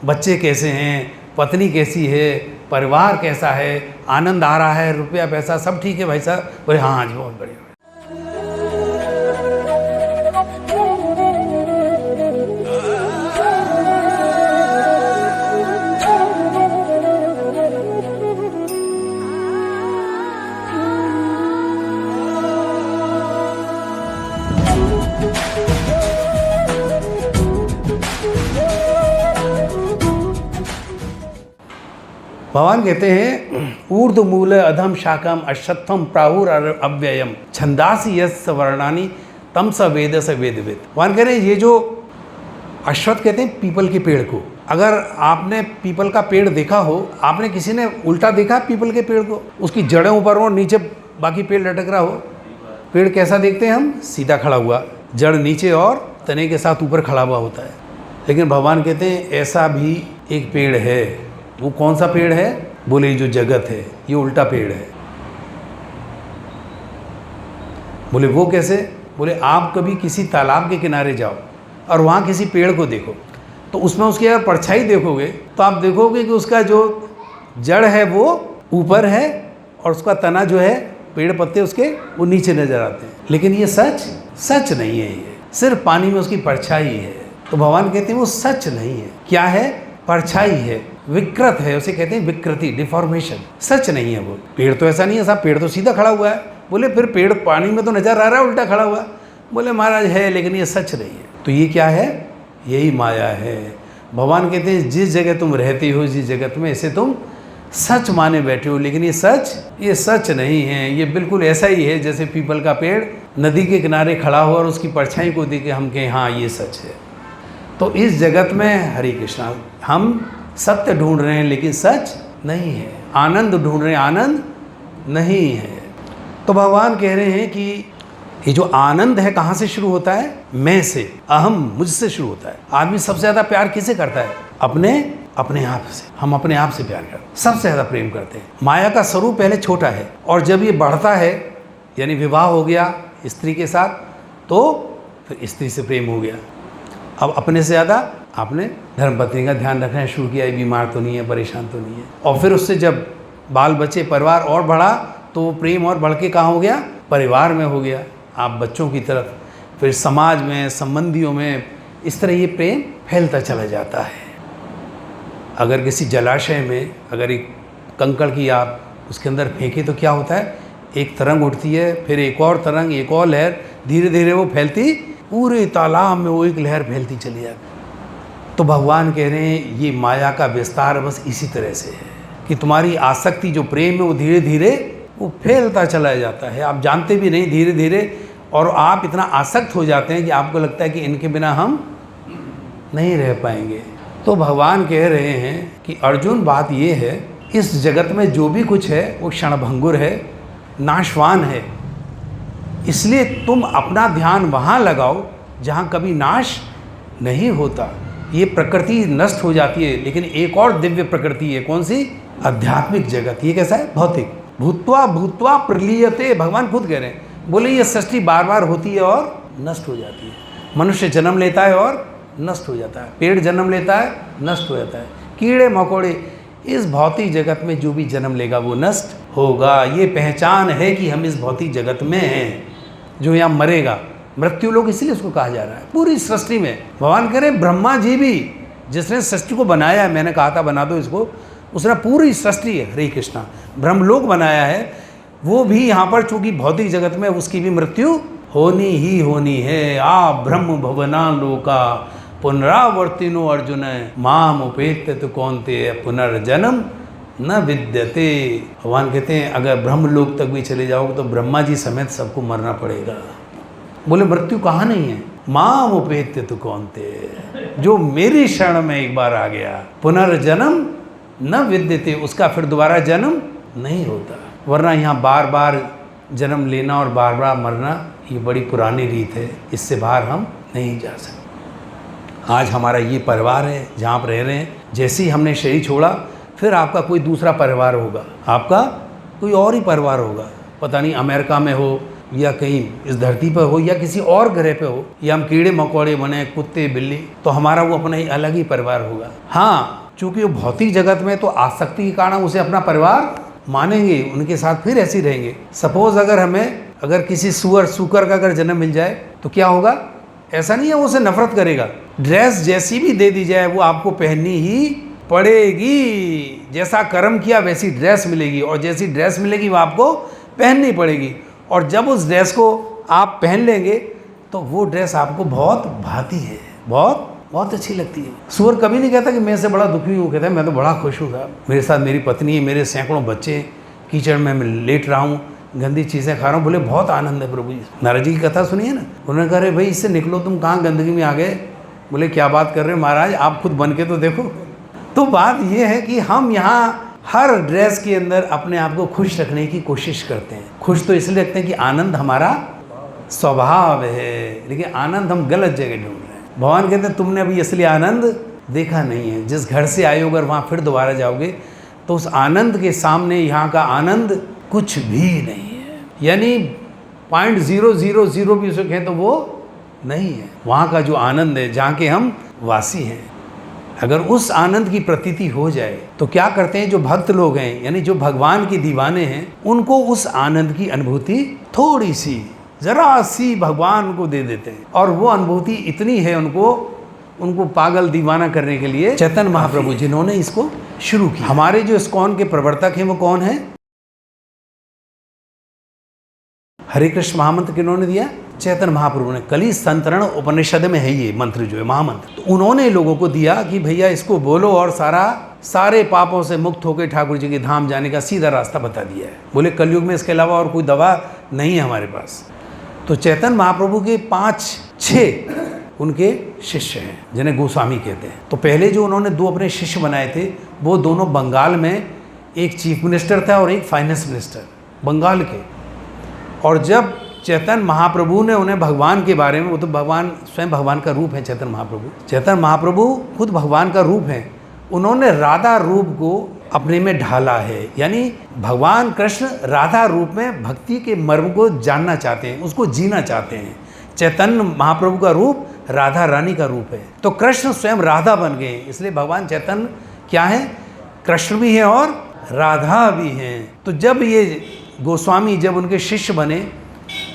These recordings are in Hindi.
बच्चे कैसे हैं, पत्नी कैसी है, परिवार कैसा है, आनंद आ रहा है, रुपया पैसा सब ठीक है भाई साहब? बोले हाँ जी बहुत बढ़िया। भगवान कहते हैं ऊर्ध्व मूल अधम शाखम अश्वत्थम प्राहुर अव्ययम छंदासी यस्य वर्णानि तम स वेद स वेदविद। भगवान कह रहे हैं ये जो अश्वत्थ कहते हैं पीपल के पेड़ को, अगर आपने पीपल का पेड़ देखा हो, आपने किसी ने उल्टा देखा पीपल के पेड़ को, उसकी जड़ें ऊपर हो नीचे बाकी पेड़ लटक रहा हो, पेड़ कैसा देखते हैं हम? सीधा खड़ा हुआ, जड़ नीचे और तने के साथ ऊपर खड़ा हुआ होता है। लेकिन भगवान कहते हैं ऐसा भी एक पेड़ है। वो कौन सा पेड़ है? बोले जो जगत है ये उल्टा पेड़ है। बोले वो कैसे? बोले आप कभी किसी तालाब के किनारे जाओ और वहाँ किसी पेड़ को देखो, तो उसमें उसकी अगर परछाई देखोगे तो आप देखोगे कि उसका जो जड़ है वो ऊपर है और उसका तना जो है, पेड़ पत्ते उसके वो नीचे नजर आते हैं। लेकिन ये सच नहीं है, ये सिर्फ पानी में उसकी परछाई है। तो भगवान कहते हैं वो सच नहीं है। क्या है? परछाई है, विकृत है, उसे कहते हैं विकृति, डिफॉर्मेशन। सच नहीं है वो। पेड़ तो ऐसा नहीं है साहब, पेड़ तो सीधा खड़ा हुआ है। बोले फिर पेड़ पानी में तो नजर आ रहा है उल्टा खड़ा हुआ। बोले महाराज है लेकिन ये सच नहीं है। तो ये क्या है? यही माया है। भगवान कहते हैं जिस जगह तुम रहते हो, जिस जगत में, इसे तुम सच माने बैठे हो, लेकिन ये सच नहीं है। ये बिल्कुल ऐसा ही है जैसे पीपल का पेड़ नदी के किनारे खड़ा हो और उसकी परछाई को देख के हम कहें हाँ ये सच है। तो इस जगत में हरे कृष्णा हम सत्य ढूंढ रहे हैं लेकिन सच नहीं है, आनंद ढूंढ रहे हैं, आनंद नहीं है। तो भगवान कह रहे हैं कि ये जो आनंद है कहाँ से शुरू होता है? मैं से, अहम, मुझसे शुरू होता है। आदमी सबसे ज़्यादा प्यार किसे करता है? अपने आप से। हम अपने आप से प्यार करते हैं, सबसे ज़्यादा प्रेम करते हैं। माया का स्वरूप पहले छोटा है और जब ये बढ़ता है, यानी विवाह हो गया स्त्री के साथ, तो फिर स्त्री से प्रेम हो गया। अब अपने से ज़्यादा आपने धर्मपत्नी का ध्यान रखना शुरू किया, ये बीमार तो नहीं है, परेशान तो नहीं है। और फिर उससे जब बाल बच्चे, परिवार और बढ़ा तो वो प्रेम और बढ़ के कहाँ हो गया? परिवार में हो गया, आप बच्चों की तरफ, फिर समाज में, संबंधियों में, इस तरह ये प्रेम फैलता चला जाता है। अगर किसी जलाशय में अगर एक कंकड़ की आप उसके अंदर फेंके तो क्या होता है? एक तरंग उठती है, फिर एक और तरंग, एक और लहर, धीरे धीरे वो फैलती, पूरे तालाब में वो एक लहर फैलती चली जाती। तो भगवान कह रहे हैं ये माया का विस्तार बस इसी तरह से है कि तुम्हारी आसक्ति जो प्रेम है वो धीरे धीरे वो फैलता चला जाता है, आप जानते भी नहीं, धीरे धीरे, और आप इतना आसक्त हो जाते हैं कि आपको लगता है कि इनके बिना हम नहीं रह पाएंगे। तो भगवान कह रहे हैं कि अर्जुन बात ये है, इस जगत में जो भी कुछ है वो क्षणभंगुर है, नाशवान है, इसलिए तुम अपना ध्यान वहाँ लगाओ जहाँ कभी नाश नहीं होता। ये प्रकृति नष्ट हो जाती है, लेकिन एक और दिव्य प्रकृति है, कौन सी? आध्यात्मिक जगत। ये कैसा है? भौतिक। भूत्वा भूत्वा प्रलीयते, भगवान खुद कह रहे हैं। बोले ये सृष्टि बार बार होती है और नष्ट हो जाती है। मनुष्य जन्म लेता है और नष्ट हो जाता है, पेड़ जन्म लेता है, नष्ट हो जाता है, कीड़े मकोड़े, इस भौतिक जगत में जो भी जन्म लेगा वो नष्ट होगा। ये पहचान है कि हम इस भौतिक जगत में हैं। जो यहाँ मरेगा, मृत्यु लोग इसलिए उसको कहा जा रहा है। पूरी सृष्टि में भगवान कह रहे हैं ब्रह्मा जी भी, जिसने सृष्टि को बनाया है, मैंने कहा था बना दो इसको, उसने पूरी सृष्टि है, हरे कृष्णा, ब्रह्मलोक बनाया है, वो भी यहाँ पर चूंकि भौतिक जगत में उसकी भी मृत्यु होनी ही होनी है। आ ब्रह्म भवना लोका पुनरावर्तिनो अर्जुन माम उपेत्य तो कौनते पुनर्जन्म न विद्यते। भगवान कहते हैं अगर ब्रह्मलोक तक भी चले जाओगे तो ब्रह्मा जी समेत सबको मरना पड़ेगा। बोले मृत्यु कहाँ नहीं है? माम उपेत्य तो कौनते, जो मेरी शरण में एक बार आ गया, पुनर्जन्म न विद्यते, उसका फिर दोबारा जन्म नहीं होता। वरना यहाँ बार बार जन्म लेना और बार बार मरना ये बड़ी पुरानी रीत है, इससे बाहर हम नहीं जा सकते। आज हमारा ये परिवार है जहाँ आप रह रहे हैं, जैसे ही हमने शरीर छोड़ा फिर आपका कोई दूसरा परिवार होगा, आपका कोई और ही परिवार होगा। पता नहीं अमेरिका में हो, या कहीं इस धरती पर हो या किसी और ग्रह पे हो, या हम कीड़े मकोड़े बने, कुत्ते बिल्ली, तो हमारा वो अपना ही अलग ही परिवार होगा। हाँ, चूंकि वो भौतिक जगत में तो आसक्ति के कारण उसे अपना परिवार मानेंगे, उनके साथ फिर ऐसे ही रहेंगे। सपोज अगर किसी सूकर का अगर जन्म मिल जाए तो क्या होगा? ऐसा नहीं है वो उसे नफरत करेगा। ड्रेस जैसी भी दे दी जाए वो आपको पहननी ही पड़ेगी। जैसा कर्म किया वैसी ड्रेस मिलेगी, और जैसी ड्रेस मिलेगी वो आपको पहननी पड़ेगी। और जब उस ड्रेस को आप पहन लेंगे तो वो ड्रेस आपको बहुत भाती है, बहुत अच्छी लगती है। सूअर कभी नहीं कहता कि मैं से बड़ा दुखी हूँ, कहता है मैं तो बड़ा खुश हूँ साहब, मेरे साथ मेरी पत्नी है, मेरे सैकड़ों बच्चे, कीचड़ में मैं लेट रहा हूँ, गंदी चीज़ें खा रहा हूँ। बोले बहुत आनंद है प्रभु जी। नारद जी की कथा सुनिए ना, उन्होंने कहा भाई इससे निकलो, तुम कहाँ गंदगी में आ गए। बोले क्या बात कर रहे हो महाराज, आप खुद बन के तो देखो। तो बात यह है कि हम यहाँ हर ड्रेस के अंदर अपने आप को खुश रखने की कोशिश करते हैं। खुश तो इसलिए रखते हैं कि आनंद हमारा स्वभाव है, लेकिन आनंद हम गलत जगह ढूंढ रहे हैं। भगवान कहते हैं तुमने अभी इसलिए आनंद देखा नहीं है। जिस घर से आए हो अगर वहाँ फिर दोबारा जाओगे तो उस आनंद के सामने यहाँ का आनंद कुछ भी नहीं है। यानी 0.000 भी उसे कहें तो वो नहीं है। वहाँ का जो आनंद है जहाँ के हम वासी हैं, अगर उस आनंद की प्रतीति हो जाए तो क्या करते हैं जो भक्त लोग हैं, यानी जो भगवान के दीवाने हैं, उनको उस आनंद की अनुभूति थोड़ी सी, जरा सी भगवान को दे देते हैं। और वो अनुभूति इतनी है उनको पागल दीवाना करने के लिए चैतन्य महाप्रभु जिन्होंने इसको शुरू किया। हमारे जो इस्कॉन के प्रवर्तक हैं वो कौन है? हरे कृष्ण महामंत्र किन्होंने दिया? चैतन्य महाप्रभु ने। कली संतरण उपनिषद में है ये मंत्र जो है महामंत्र, तो उन्होंने लोगों को दिया कि भैया इसको बोलो और सारे पापों से मुक्त होकर ठाकुर जी के धाम जाने का सीधा रास्ता बता दिया है। बोले कलयुग में इसके अलावा और कोई दवा नहीं है हमारे पास। तो चैतन्य महाप्रभु के 5-6 उनके शिष्य हैं जिन्हें गोस्वामी कहते हैं। तो पहले जो उन्होंने 2 अपने शिष्य बनाए थे वो दोनों बंगाल में, एक चीफ मिनिस्टर था और एक फाइनेंस मिनिस्टर बंगाल के। और जब चैतन्य महाप्रभु ने उन्हें भगवान के बारे में, वो तो भगवान स्वयं भगवान का रूप है चैतन्य महाप्रभु खुद भगवान का रूप है, उन्होंने राधा रूप को अपने में ढाला है। यानी भगवान कृष्ण राधा रूप में भक्ति के मर्म को जानना चाहते हैं, उसको जीना चाहते हैं। चैतन्य महाप्रभु का रूप राधा रानी का रूप है, तो कृष्ण स्वयं राधा बन गए। इसलिए भगवान चैतन्य क्या है? कृष्ण भी हैं और राधा भी हैं। तो जब ये गोस्वामी, जब उनके शिष्य बने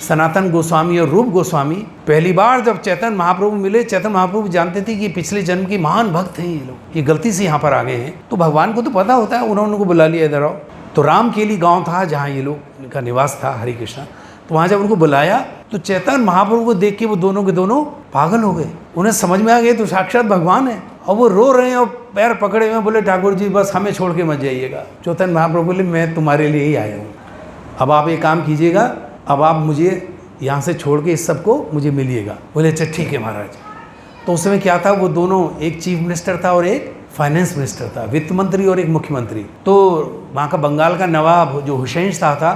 सनातन गोस्वामी और रूप गोस्वामी, पहली बार जब चैतन्य महाप्रभु मिले, चैतन्य महाप्रभु जानते थे कि पिछले जन्म की महान भक्त हैं ये लोग, ये गलती से यहाँ पर आ गए हैं। तो भगवान को तो पता होता है, उन्होंने उनको बुला लिया इधर आओ। तो रामकेली गांव था जहाँ ये लोग का निवास था, हरे कृष्णा। तो वहाँ जब उनको बुलाया तो चैतन्य महाप्रभु को देख के वो दोनों के दोनों पागल हो गए। उन्हें समझ में आ गए तो साक्षात भगवान है, और वो रो रहे हैं और पैर पकड़े हुए। बोले ठाकुर जी बस हमें छोड़ के मत जाइएगा। चैतन्य महाप्रभु बोले मैं तुम्हारे लिए ही आया हूँ, अब आप एक काम कीजिएगा, अब आप मुझे यहाँ से छोड़ के इस सबको मुझे मिलिएगा। बोले अच्छा ठीक है महाराज। तो उस समय क्या था, वो दोनों, एक चीफ मिनिस्टर था और एक फाइनेंस मिनिस्टर था, वित्त मंत्री और एक मुख्यमंत्री। तो वहाँ का बंगाल का नवाब जो हुसैन शाह था,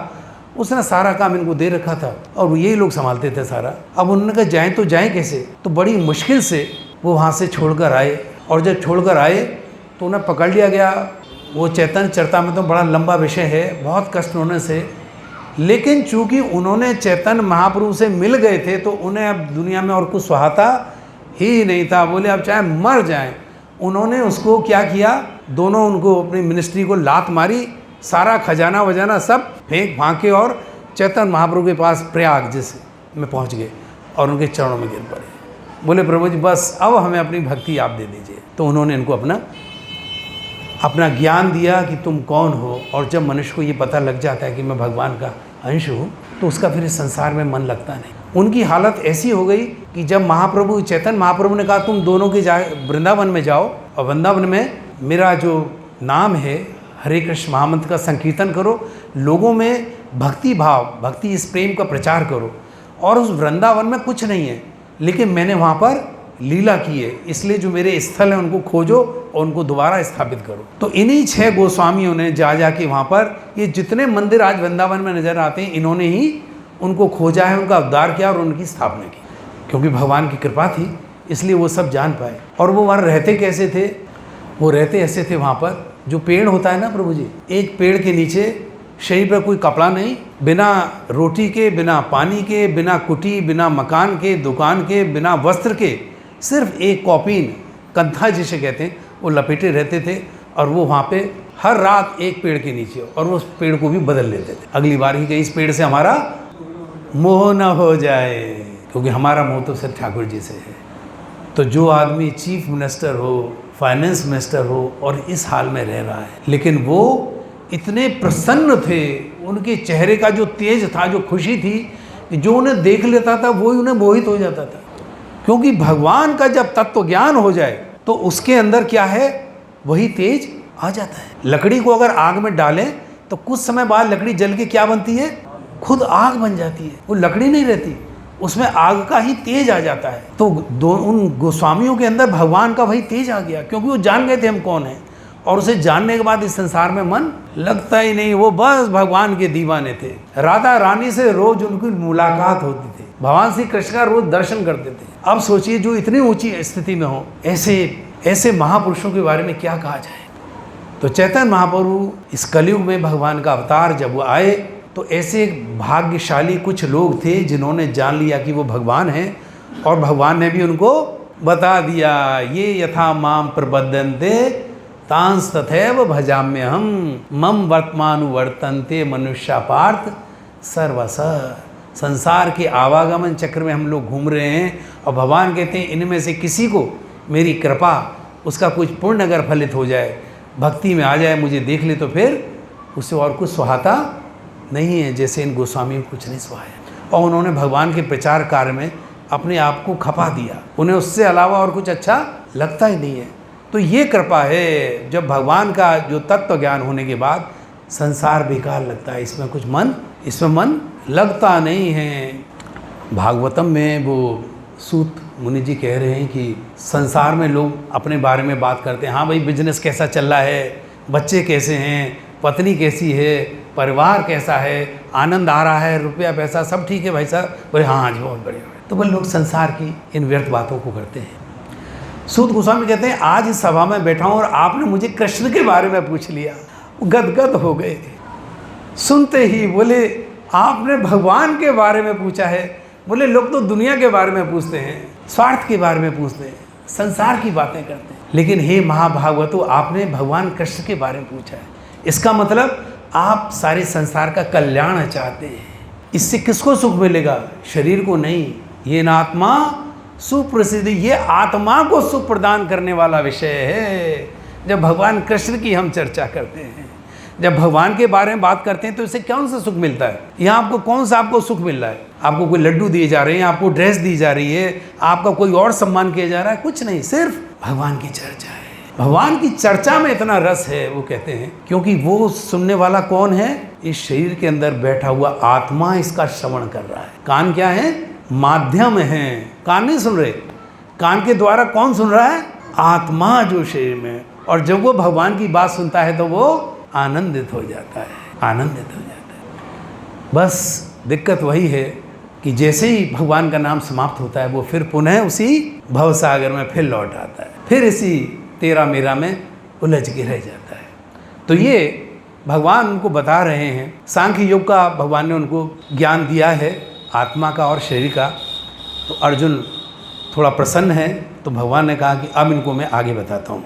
उसने सारा काम इनको दे रखा था और यही लोग संभालते थे सारा। अब उन्होंने कहा जाएँ तो जाएँ कैसे? तो बड़ी मुश्किल से वो वहाँ से छोड़कर आए, और जब छोड़कर आए तो उन्हें पकड़ लिया गया। वो चैतन्य चरितामृत में बड़ा लंबा विषय है, बहुत कष्ट होने से। लेकिन चूंकि उन्होंने चैतन्य महाप्रभु से मिल गए थे तो उन्हें अब दुनिया में और कुछ सुहाता ही नहीं था। बोले अब चाहे मर जाएं। उन्होंने उसको क्या किया, दोनों उनको अपनी मिनिस्ट्री को लात मारी, सारा खजाना वजाना सब फेंक फाँके और चैतन्य महाप्रभु के पास प्रयाग जिस में पहुँच गए और उनके चरणों में गिर पड़े। बोले प्रभु जी बस अब हमें अपनी भक्ति आप दे दीजिए। तो उन्होंने इनको अपना ज्ञान दिया कि तुम कौन हो। और जब मनुष्य को ये पता लग जाता है कि मैं भगवान का अंश हूँ तो उसका फिर इस संसार में मन लगता नहीं। उनकी हालत ऐसी हो गई कि जब महाप्रभु, चैतन्य महाप्रभु ने कहा तुम दोनों के वृंदावन में जाओ और वृंदावन में मेरा जो नाम है हरे कृष्ण महामंत्र का संकीर्तन करो, लोगों में भक्ति भाव, भक्ति इस प्रेम का प्रचार करो। और उस वृंदावन में कुछ नहीं है, लेकिन मैंने वहाँ पर लीला की है, इसलिए जो मेरे स्थल हैं उनको खोजो और उनको दोबारा स्थापित करो। तो इन्हीं 6 गोस्वामियों ने जा के वहाँ पर, ये जितने मंदिर आज वृंदावन में नजर आते हैं, इन्होंने ही उनको खोजा है, उनका उद्धार किया और उनकी स्थापना की। क्योंकि भगवान की कृपा थी इसलिए वो सब जान पाए। और वो वहाँ रहते कैसे थे? वो रहते ऐसे थे, वहाँ पर जो पेड़ होता है ना प्रभु जी, एक पेड़ के नीचे शरीर पर कोई कपड़ा नहीं, बिना रोटी के, बिना पानी के, बिना कुटी, बिना मकान के, दुकान के, बिना वस्त्र के, सिर्फ एक कौपीन, कंथा जिसे कहते हैं, वो लपेटे रहते थे। और वो वहाँ पे हर रात एक पेड़ के नीचे, और वो उस पेड़ को भी बदल लेते थे। अगली बार ही कहीं इस पेड़ से हमारा मोह न हो जाए, क्योंकि हमारा मोह तो सिर्फ ठाकुर जी से है। तो जो आदमी चीफ मिनिस्टर हो, फाइनेंस मिनिस्टर हो और इस हाल में रह रहा है, लेकिन वो इतने प्रसन्न थे, उनके चेहरे का जो तेज था, जो खुशी थी, कि जो उन्हें देख लेता था वही उन्हें मोहित हो जाता था। क्योंकि भगवान का जब तत्व ज्ञान हो जाए तो उसके अंदर क्या है, वही तेज आ जाता है। लकड़ी को अगर आग में डालें तो कुछ समय बाद लकड़ी जल के क्या बनती है, खुद आग बन जाती है। वो लकड़ी नहीं रहती, उसमें आग का ही तेज आ जाता है। तो उन गोस्वामियों के अंदर भगवान का वही तेज आ गया, क्योंकि वो जान गए थे हम कौन हैं। और उसे जानने के बाद इस संसार में मन लगता ही नहीं, वो बस भगवान के दीवाने थे। राधा रानी से रोज उनकी मुलाकात होती थी, भगवान श्री कृष्ण का रोज दर्शन करते थे। अब सोचिए, जो इतनी ऊंची स्थिति में हो, ऐसे महापुरुषों के बारे में क्या कहा जाए। तो चैतन्य महाप्रभु इस कलयुग में भगवान का अवतार जब वो आए, तो ऐसे भाग्यशाली कुछ लोग थे जिन्होंने जान लिया कि वो भगवान हैं, और भगवान ने भी उनको बता दिया, ये यथा माम प्रबद्धन्ते तांस तथैव भजाम्य हम मम वर्तमानुवर्तन्ते मनुष्या पार्थ सर्वस। संसार के आवागमन चक्र में हम लोग घूम रहे हैं, और भगवान कहते हैं इनमें से किसी को मेरी कृपा, उसका कुछ पुण्य अगर फलित हो जाए, भक्ति में आ जाए, मुझे देख ले, तो फिर उससे और कुछ सुहाता नहीं है। जैसे इन गोस्वामी को कुछ नहीं सुहाया, और उन्होंने भगवान के प्रचार कार्य में अपने आप को खपा दिया। उन्हें उससे अलावा और कुछ अच्छा लगता ही नहीं है। तो ये कृपा है, जब भगवान का जो तत्व ज्ञान होने के बाद संसार बेकार लगता है, इसमें मन लगता नहीं है। भागवतम में वो सूत मुनि जी कह रहे हैं कि संसार में लोग अपने बारे में बात करते हैं, हाँ भाई बिजनेस कैसा चल रहा है, बच्चे कैसे हैं, पत्नी कैसी है, परिवार कैसा है, आनंद आ रहा है, रुपया पैसा सब ठीक है भाई साहब, बोले हाँ जी बहुत बढ़िया। तो वह लोग संसार की इन व्यर्थ बातों को करते हैं। सूत गोस्वामी कहते हैं, आज इस सभा में बैठा हूँ और आपने मुझे कृष्ण के बारे में पूछ लिया। वो गदगद हो गए सुनते ही, बोले आपने भगवान के बारे में पूछा है। बोले लोग तो दुनिया के बारे में पूछते हैं, स्वार्थ के बारे में पूछते हैं, संसार की बातें करते हैं, लेकिन हे महाभागवतो, आपने भगवान कृष्ण के बारे में पूछा है। इसका मतलब आप सारे संसार का कल्याण चाहते हैं। इससे किसको सुख मिलेगा? शरीर को नहीं। ये नात्मा सुप्रसिद्ध, ये आत्मा को सुख प्रदान करने वाला विषय है। जब भगवान कृष्ण की हम चर्चा करते हैं, जब भगवान के बारे में बात करते हैं, तो इससे कौन सा सुख मिलता है? यहाँ आपको कौन सा आपको सुख मिल रहा है? आपको कोई लड्डू दिए जा रहे हैं, आपको ड्रेस दी जा रही है, आपका कोई और सम्मान किया जा रहा है? कुछ नहीं, सिर्फ भगवान की चर्चा है। भगवान की चर्चा में इतना रस है, वो कहते हैं, क्योंकि वो सुनने वाला कौन है? इस शरीर के अंदर बैठा हुआ आत्मा इसका श्रवण कर रहा है। कान क्या है? माध्यम है। कान नहीं सुन रहे, कान के द्वारा कौन सुन रहा है? आत्मा जो शरीर में। और जब वो भगवान की बात सुनता है तो वो आनंदित हो जाता है, आनंदित हो जाता है। बस दिक्कत वही है कि जैसे ही भगवान का नाम समाप्त होता है, वो फिर पुनः उसी भवसागर में फिर लौट आता है, फिर इसी तेरा मेरा में उलझ के रह जाता है। तो ये भगवान उनको बता रहे हैं, सांख्य योग का भगवान ने उनको ज्ञान दिया है, आत्मा का और शरीर का। तो अर्जुन थोड़ा प्रसन्न है, तो भगवान ने कहा कि अब इनको मैं आगे बताता हूँ।